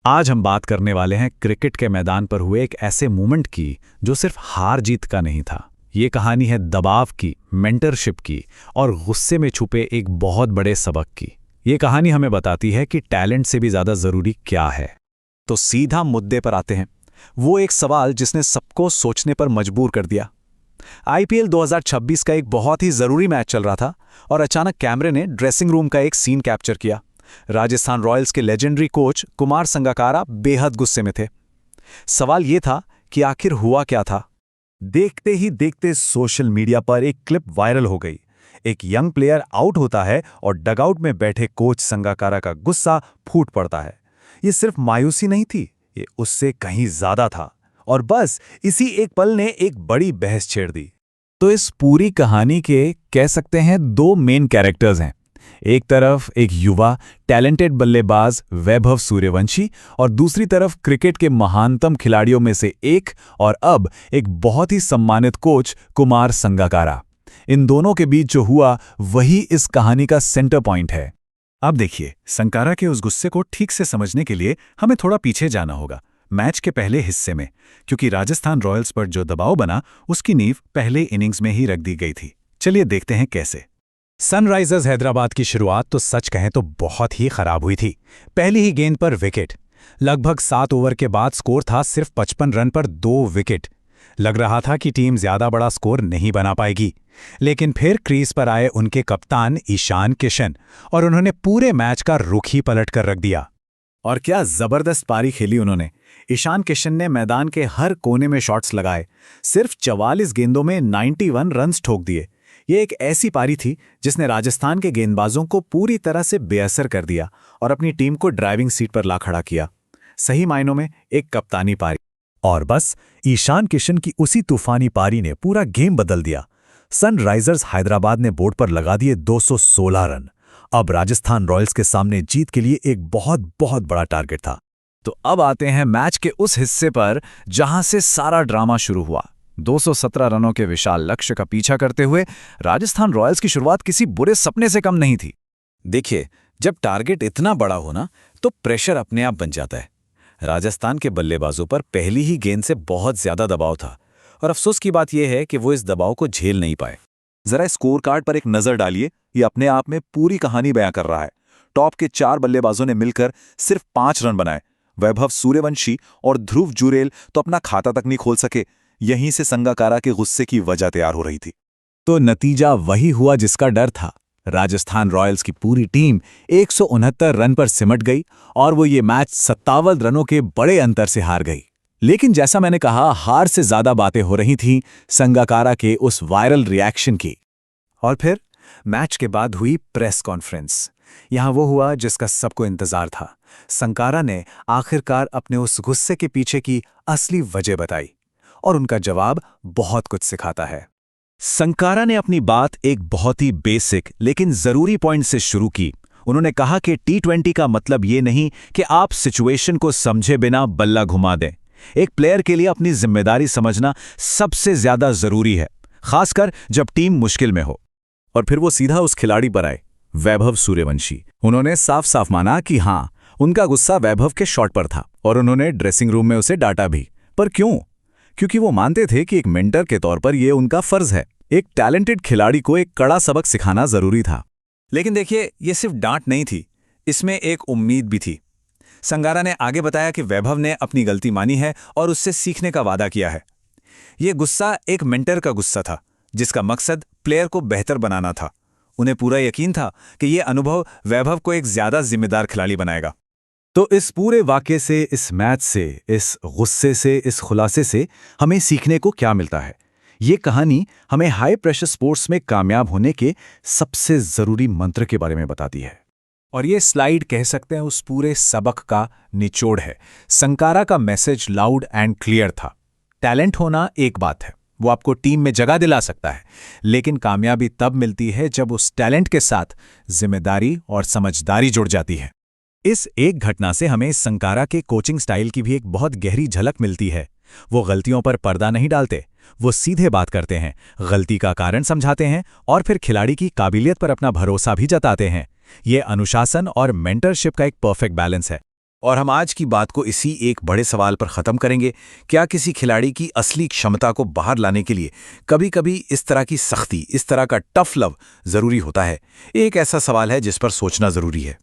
आज हम बात करने वाले हैं क्रिकेट के मैदान पर हुए एक ऐसे मोमेंट की जो सिर्फ हार जीत का नहीं था। ये कहानी है दबाव की, मेंटरशिप की और गुस्से में छुपे एक बहुत बड़े सबक की। ये कहानी हमें बताती है कि टैलेंट से भी ज़्यादा ज़रूरी क्या है। तो सीधा मुद्दे पर आते हैं। वो एक सवाल जिसने सबको सोचने पर मजबूर कर दिया। आईपीएल 2026 का एक बहुत ही ज़रूरी मैच चल रहा था और अचानक कैमरे ने ड्रेसिंग रूम का एक सीन कैप्चर किया। राजस्थान रॉयल्स के लेजेंडरी कोच कुमार संगकारा बेहद गुस्से में थे। सवाल ये था कि आखिर हुआ क्या था। देखते ही देखते सोशल मीडिया पर एक क्लिप वायरल हो गई। एक यंग प्लेयर आउट होता है और डगआउट में बैठे कोच संगकारा का गुस्सा फूट पड़ता है। ये सिर्फ मायूसी नहीं थी, ये उससे कहीं ज्यादा था। और बस इसी एक पल ने एक बड़ी बहस छेड़ दी। तो इस पूरी कहानी के कह सकते हैं दो मेन कैरेक्टर्स हैं। एक तरफ एक युवा टैलेंटेड बल्लेबाज वैभव सूर्यवंशी और दूसरी तरफ क्रिकेट के महानतम खिलाड़ियों में से एक और अब एक बहुत ही सम्मानित कोच कुमार संगकारा। इन दोनों के बीच जो हुआ वही इस कहानी का सेंटर पॉइंट है। अब देखिए, संगकारा के उस गुस्से को ठीक से समझने के लिए हमें थोड़ा पीछे जाना होगा, मैच के पहले हिस्से में, क्योंकि राजस्थान रॉयल्स पर जो दबाव बना उसकी नींव पहले इनिंग्स में ही रख दी गई थी। चलिए देखते हैं कैसे। सनराइजर्स हैदराबाद की शुरुआत तो सच कहें तो बहुत ही खराब हुई थी। पहली ही गेंद पर विकेट। लगभग 7 ओवर के बाद स्कोर था सिर्फ 55 रन पर 2 विकेट। लग रहा था कि टीम ज्यादा बड़ा स्कोर नहीं बना पाएगी, लेकिन फिर क्रीज पर आए उनके कप्तान ईशान किशन और उन्होंने पूरे मैच का रुख ही पलट कर रख दिया। और क्या जबरदस्त पारी खेली उन्होंने। ईशान किशन ने मैदान के हर कोने में शॉट्स लगाए, सिर्फ 44 गेंदों में 91 रन्स ठोक दिए। ये एक ऐसी पारी थी जिसने राजस्थान के गेंदबाजों को पूरी तरह से बेअसर कर दिया और अपनी टीम को ड्राइविंग सीट पर ला खड़ा किया। सही मायनों में एक कप्तानी पारी। और बस ईशान किशन की उसी तूफानी पारी ने पूरा गेम बदल दिया। सनराइजर्स हैदराबाद ने बोर्ड पर लगा दिए 216 रन। अब राजस्थान रॉयल्स के सामने जीत के लिए एक बहुत बहुत बड़ा टारगेट था। तो अब आते हैं मैच के उस हिस्से पर जहां से सारा ड्रामा शुरू हुआ। 217 रनों के विशाल लक्ष्य का पीछा करते हुए राजस्थान रॉयल्स की शुरुआत किसी बुरे सपने से कम नहीं थी। देखिए, जब टारगेट इतना बड़ा हो ना तो प्रेशर अपने आप बन जाता है। राजस्थान के बल्लेबाजों पर पहली ही गेंद से बहुत ज्यादा दबाव था और अफसोस की बात यह है कि वो इस दबाव को झेल नहीं पाए। जरा स्कोर कार्ड पर एक नजर डालिए, ये अपने आप में पूरी कहानी बयां कर रहा है। टॉप के 4 बल्लेबाजों ने मिलकर सिर्फ 5 रन बनाए। वैभव सूर्यवंशी और ध्रुव जुरेल तो अपना खाता तक नहीं खोल सके। यहीं से संगकारा के गुस्से की वजह तैयार हो रही थी। तो नतीजा वही हुआ जिसका डर था। राजस्थान रॉयल्स की पूरी टीम 169 रन पर सिमट गई और वो ये मैच 57 रनों के बड़े अंतर से हार गई। लेकिन जैसा मैंने कहा, हार से ज्यादा बातें हो रही थीं संगकारा के उस वायरल रिएक्शन की। और फिर मैच के बाद हुई प्रेस कॉन्फ्रेंस। यहां वो हुआ जिसका सबको इंतजार था। संगकारा ने आखिरकार अपने उस गुस्से के पीछे की असली वजह बताई और उनका जवाब बहुत कुछ सिखाता है। संगकारा ने अपनी बात एक बहुत ही बेसिक लेकिन जरूरी पॉइंट से शुरू की। उन्होंने कहा कि T20 का मतलब ये नहीं कि आप सिचुएशन को समझे बिना बल्ला घुमा दें। एक प्लेयर के लिए अपनी जिम्मेदारी समझना सबसे ज्यादा जरूरी है, खासकर जब टीम मुश्किल में हो। और फिर वो सीधा उस खिलाड़ी पर आए, वैभव सूर्यवंशी। उन्होंने साफ साफ माना कि हाँ, उनका गुस्सा वैभव के शॉट पर था और उन्होंने ड्रेसिंग रूम में उसे डांटा भी। पर क्यों? क्योंकि वो मानते थे कि एक मेंटर के तौर पर यह उनका फर्ज है। एक टैलेंटेड खिलाड़ी को एक कड़ा सबक सिखाना जरूरी था। लेकिन देखिए, ये सिर्फ डांट नहीं थी, इसमें एक उम्मीद भी थी। संगकारा ने आगे बताया कि वैभव ने अपनी गलती मानी है और उससे सीखने का वादा किया है। ये गुस्सा एक मेंटर का गुस्सा था जिसका मकसद प्लेयर को बेहतर बनाना था। उन्हें पूरा यकीन था कि ये अनुभव वैभव को एक ज्यादा जिम्मेदार खिलाड़ी बनाएगा। तो इस पूरे वाक़ये से, इस मैच से, इस गुस्से से, इस खुलासे से हमें सीखने को क्या मिलता है? ये कहानी हमें हाई प्रेशर स्पोर्ट्स में कामयाब होने के सबसे ज़रूरी मंत्र के बारे में बताती है। और ये स्लाइड कह सकते हैं उस पूरे सबक का निचोड़ है। संगकारा का मैसेज लाउड एंड क्लियर था। टैलेंट होना एक बात है, वो आपको टीम में जगह दिला सकता है, लेकिन कामयाबी तब मिलती है जब उस टैलेंट के साथ जिम्मेदारी और समझदारी जुड़ जाती है। इस एक घटना से हमें संगकारा के कोचिंग स्टाइल की भी एक बहुत गहरी झलक मिलती है। वो गलतियों पर पर्दा नहीं डालते, वो सीधे बात करते हैं, गलती का कारण समझाते हैं और फिर खिलाड़ी की काबिलियत पर अपना भरोसा भी जताते हैं। ये अनुशासन और मेंटरशिप का एक परफेक्ट बैलेंस है। और हम आज की बात को इसी एक बड़े सवाल पर ख़त्म करेंगे, क्या किसी खिलाड़ी की असली क्षमता को बाहर लाने के लिए कभी-कभी इस तरह की सख्ती, इस तरह का टफ लव ज़रूरी होता है? एक ऐसा सवाल है जिस पर सोचना ज़रूरी है।